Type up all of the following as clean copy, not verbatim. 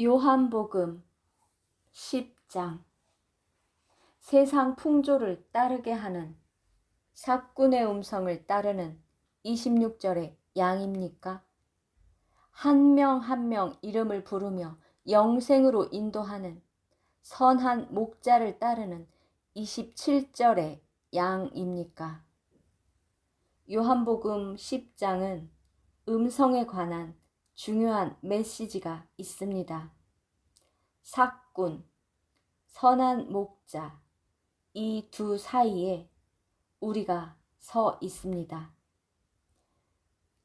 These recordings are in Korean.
요한복음 10장. 세상 풍조를 따르게 하는 삭군의 음성을 따르는 26절의 양입니까? 한 명 한 명 이름을 부르며 영생으로 인도하는 선한 목자를 따르는 27절의 양입니까? 요한복음 10장은 음성에 관한 중요한 메시지가 있습니다. 삭군, 선한 목자, 이 두 사이에 우리가 서 있습니다.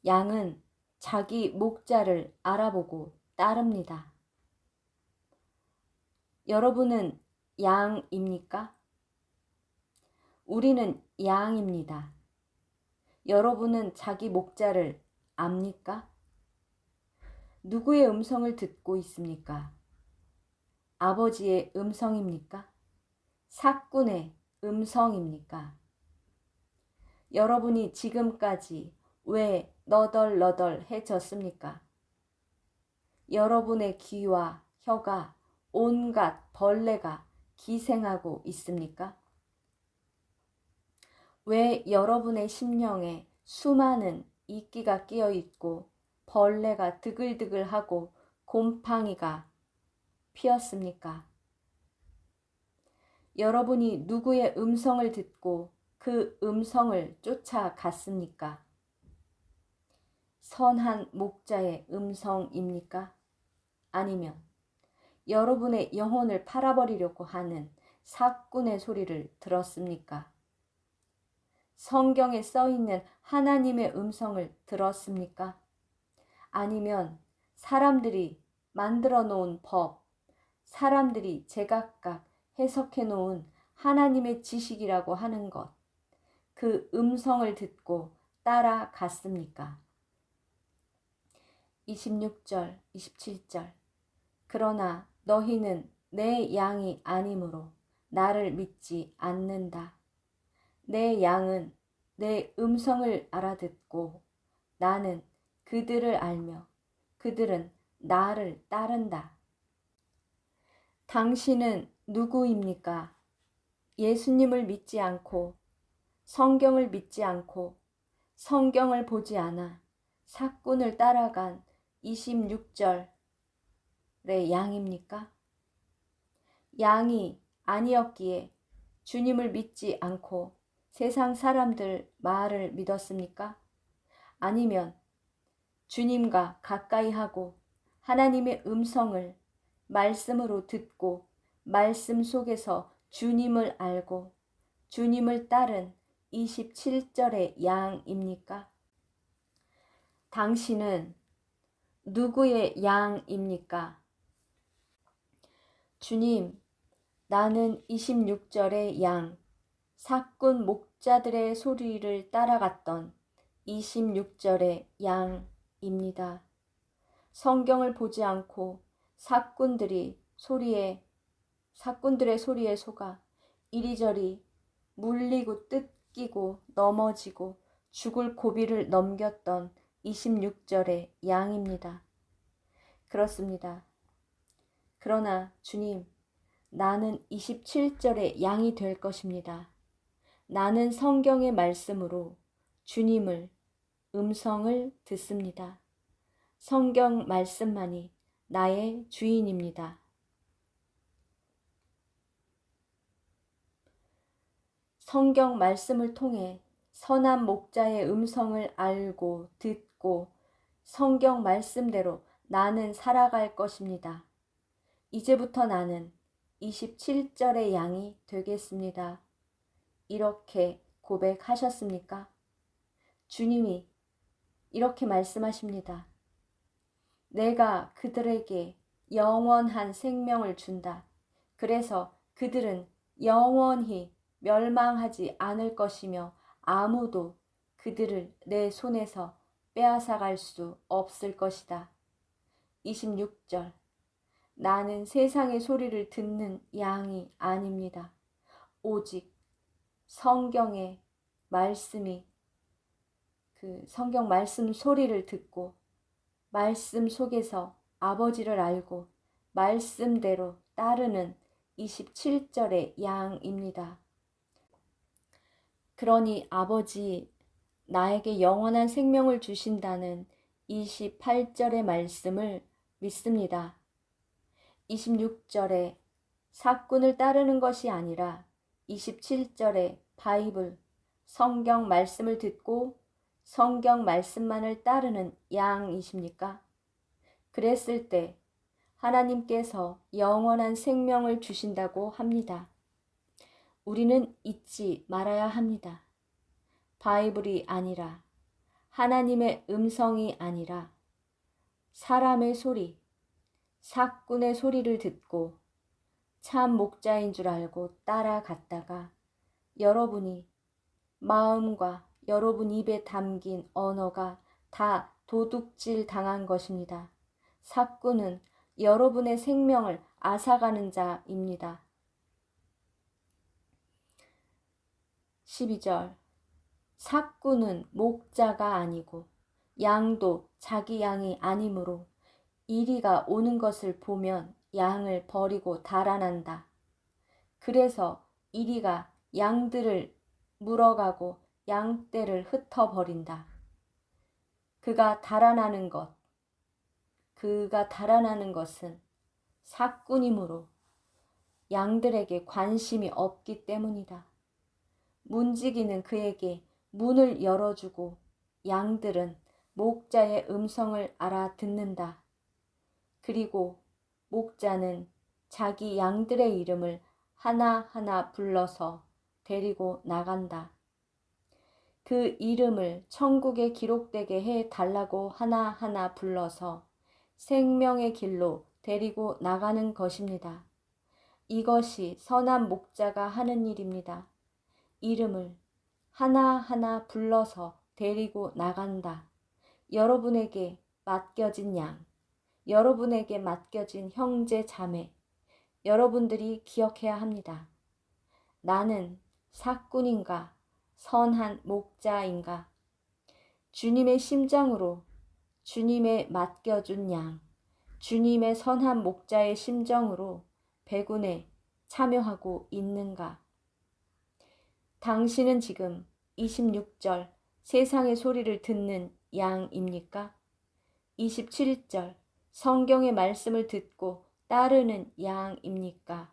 양은 자기 목자를 알아보고 따릅니다. 여러분은 양입니까? 우리는 양입니다. 여러분은 자기 목자를 압니까? 누구의 음성을 듣고 있습니까? 아버지의 음성입니까? 삭군의 음성입니까? 여러분이 지금까지 왜 너덜너덜해졌습니까? 여러분의 귀와 혀가 온갖 벌레가 기생하고 있습니까? 왜 여러분의 심령에 수많은 이끼가 끼어 있고 벌레가 드글드글하고 곰팡이가 피었습니까? 여러분이 누구의 음성을 듣고 그 음성을 쫓아갔습니까? 선한 목자의 음성입니까? 아니면 여러분의 영혼을 팔아버리려고 하는 삭군의 소리를 들었습니까? 성경에 써있는 하나님의 음성을 들었습니까? 아니면 사람들이 만들어 놓은 법, 사람들이 제각각 해석해 놓은 하나님의 지식이라고 하는 것, 그 음성을 듣고 따라갔습니까? 26절, 27절. 그러나 너희는 내 양이 아니므로 나를 믿지 않는다. 내 양은 내 음성을 알아듣고 나는 그들을 알며 그들은 나를 따른다. 당신은 누구입니까? 예수님을 믿지 않고 성경을 믿지 않고 성경을 보지 않아 삭군을 따라간 26절의 양입니까? 양이 아니었기에 주님을 믿지 않고 세상 사람들 말을 믿었습니까? 아니면 주님과 가까이 하고 하나님의 음성을 말씀으로 듣고 말씀 속에서 주님을 알고 주님을 따른 27절의 양입니까? 당신은 누구의 양입니까? 주님, 나는 26절의 양, 삭군 목자들의 소리를 따라갔던 26절의 양입니다. 성경을 보지 않고 삭군들의 소리에 속아 이리저리 물리고 뜯기고 넘어지고 죽을 고비를 넘겼던 26절의 양입니다. 그렇습니다. 그러나 주님, 나는 27절의 양이 될 것입니다. 나는 성경의 말씀으로 주님을 음성을 듣습니다. 성경 말씀만이 나의 주인입니다. 성경 말씀을 통해 선한 목자의 음성을 알고 듣고 성경 말씀대로 나는 살아갈 것입니다. 이제부터 나는 27절의 양이 되겠습니다. 이렇게 고백하셨습니까? 주님이 이렇게 말씀하십니다. 내가 그들에게 영원한 생명을 준다. 그래서 그들은 영원히 멸망하지 않을 것이며 아무도 그들을 내 손에서 빼앗아갈 수 없을 것이다. 26절. 나는 세상의 소리를 듣는 양이 아닙니다. 오직 성경의 말씀이 그 성경 말씀 소리를 듣고 말씀 속에서 아버지를 알고 말씀대로 따르는 27절의 양입니다. 그러니 아버지 나에게 영원한 생명을 주신다는 28절의 말씀을 믿습니다. 26절에 사꾼을 따르는 것이 아니라 27절에 바이블, 성경 말씀을 듣고 성경 말씀만을 따르는 양이십니까? 그랬을 때 하나님께서 영원한 생명을 주신다고 합니다. 우리는 잊지 말아야 합니다. 바이블이 아니라 하나님의 음성이 아니라 사람의 소리, 사꾼의 소리를 듣고 참 목자인 줄 알고 따라갔다가 여러분이 마음과 여러분 입에 담긴 언어가 다 도둑질 당한 것입니다. 사꾼은 여러분의 생명을 앗아가는 자입니다. 12절 사꾼은 목자가 아니고 양도 자기 양이 아니므로 이리가 오는 것을 보면 양을 버리고 달아난다. 그래서 이리가 양들을 물어가고 양떼를 흩어버린다. 그가 달아나는 것은 사꾼이므로 양들에게 관심이 없기 때문이다. 문지기는 그에게 문을 열어주고 양들은 목자의 음성을 알아듣는다. 그리고 목자는 자기 양들의 이름을 하나하나 불러서 데리고 나간다. 그 이름을 천국에 기록되게 해 달라고 하나하나 불러서 생명의 길로 데리고 나가는 것입니다. 이것이 선한 목자가 하는 일입니다. 이름을 하나하나 불러서 데리고 나간다. 여러분에게 맡겨진 양, 여러분에게 맡겨진 형제 자매, 여러분들이 기억해야 합니다. 나는 사꾼인가, 선한 목자인가? 주님의 심정으로 주님의 맡겨준 양, 주님의 선한 목자의 심정으로 배군에 참여하고 있는가? 당신은 지금 26절 세상의 소리를 듣는 양입니까? 27절 성경의 말씀을 듣고 따르는 양입니까?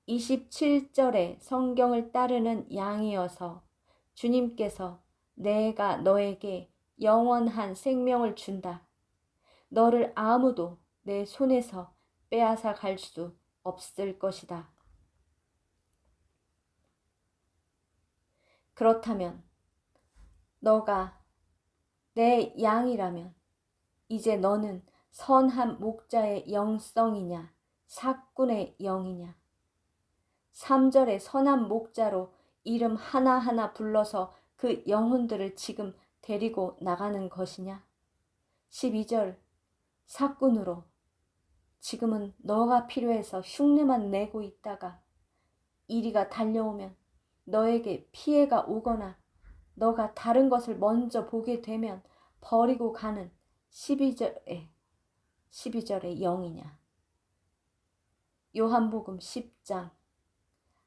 27절에 성경을 따르는 양이어서 주님께서 내가 너에게 영원한 생명을 준다. 너를 아무도 내 손에서 빼앗아 갈 수 없을 것이다. 그렇다면 너가 내 양이라면 이제 너는 선한 목자의 영성이냐 사꾼의 영이냐? 3절의 선한 목자로 이름 하나하나 불러서 그 영혼들을 지금 데리고 나가는 것이냐? 12절 사꾼으로 지금은 너가 필요해서 흉내만 내고 있다가 이리가 달려오면 너에게 피해가 오거나 너가 다른 것을 먼저 보게 되면 버리고 가는 12절의 영이냐? 요한복음 10장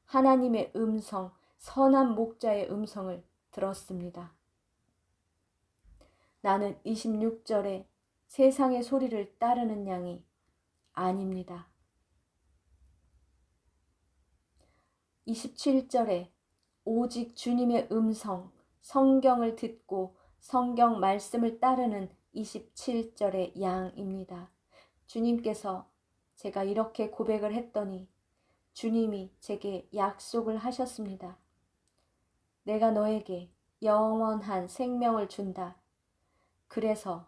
하나님의 음성, 선한 목자의 음성을 들었습니다. 나는 26절에 세상의 소리를 따르는 양이 아닙니다. 27절에 오직 주님의 음성, 성경을 듣고 성경 말씀을 따르는 27절의 양입니다. 주님께서 제가 이렇게 고백을 했더니 주님이 제게 약속을 하셨습니다. 내가 너에게 영원한 생명을 준다. 그래서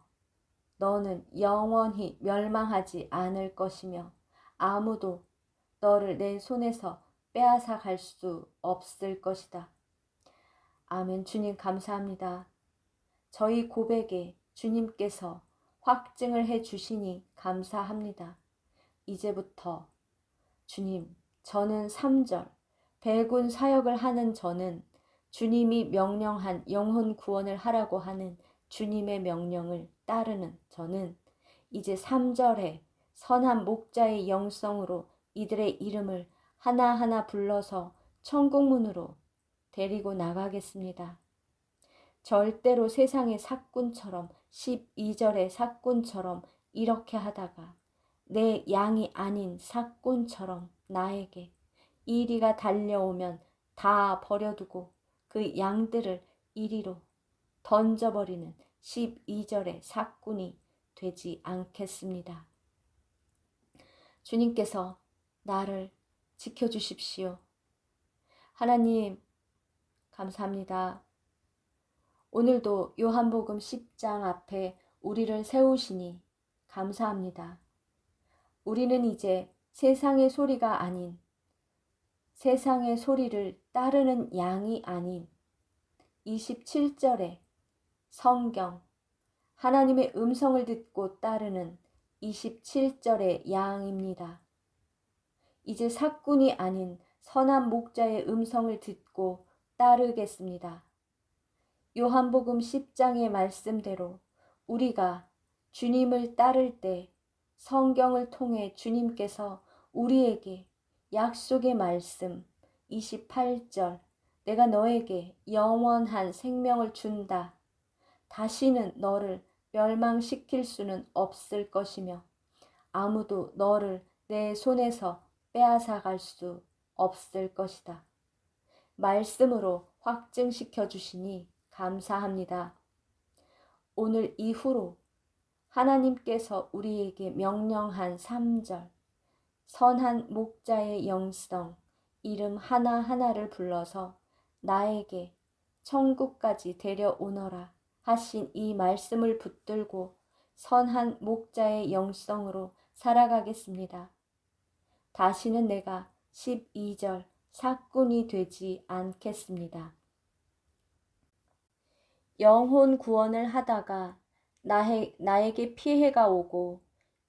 너는 영원히 멸망하지 않을 것이며 아무도 너를 내 손에서 빼앗아 갈 수 없을 것이다. 아멘. 주님 감사합니다. 저희 고백에 주님께서 확증을 해 주시니 감사합니다. 이제부터 주님, 저는 3절 배군 사역을 하는 저는 주님이 명령한 영혼 구원을 하라고 하는 주님의 명령을 따르는 저는 이제 3절에 선한 목자의 영성으로 이들의 이름을 하나하나 불러서 천국문으로 데리고 나가겠습니다. 절대로 세상의 사꾼처럼 12절의 사꾼처럼 이렇게 하다가 내 양이 아닌 사꾼처럼 나에게 이리가 달려오면 다 버려두고 그 양들을 이리로 던져버리는 12절의 사꾼이 되지 않겠습니다. 주님께서 나를 지켜주십시오. 하나님, 감사합니다. 오늘도 요한복음 10장 앞에 우리를 세우시니 감사합니다. 우리는 이제 세상의 소리가 아닌, 세상의 소리를 따르는 양이 아닌 27절에 성경, 하나님의 음성을 듣고 따르는 27절의 양입니다. 이제 사꾼이 아닌 선한 목자의 음성을 듣고 따르겠습니다. 요한복음 10장의 말씀대로 우리가 주님을 따를 때 성경을 통해 주님께서 우리에게 약속의 말씀 28절 내가 너에게 영원한 생명을 준다. 다시는 너를 멸망시킬 수는 없을 것이며 아무도 너를 내 손에서 빼앗아갈 수 없을 것이다. 말씀으로 확증시켜 주시니 감사합니다. 오늘 이후로 하나님께서 우리에게 명령한 3절 선한 목자의 영성 이름 하나하나를 불러서 나에게 천국까지 데려오너라 하신 이 말씀을 붙들고 선한 목자의 영성으로 살아가겠습니다. 다시는 내가 12절 사꾼이 되지 않겠습니다. 영혼 구원을 하다가 나에게 피해가 오고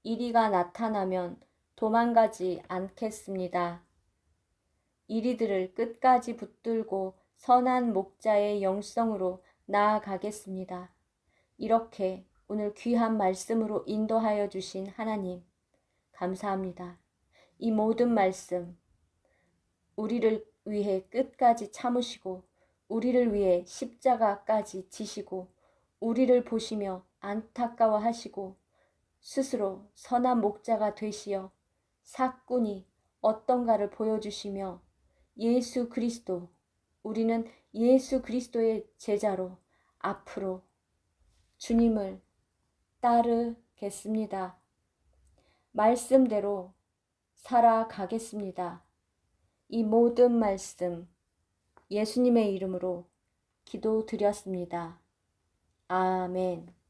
이리가 나타나면 도망가지 않겠습니다. 이리들을 끝까지 붙들고 선한 목자의 영성으로 나아가겠습니다. 이렇게 오늘 귀한 말씀으로 인도하여 주신 하나님, 감사합니다. 이 모든 말씀, 우리를 위해 끝까지 참으시고 우리를 위해 십자가까지 지시고 우리를 보시며 안타까워하시고 스스로 선한 목자가 되시어 사꾼이 어떤가를 보여주시며 예수 그리스도, 우리는 예수 그리스도의 제자로 앞으로 주님을 따르겠습니다. 말씀대로 살아가겠습니다. 이 모든 말씀 예수님의 이름으로 기도드렸습니다. 아멘.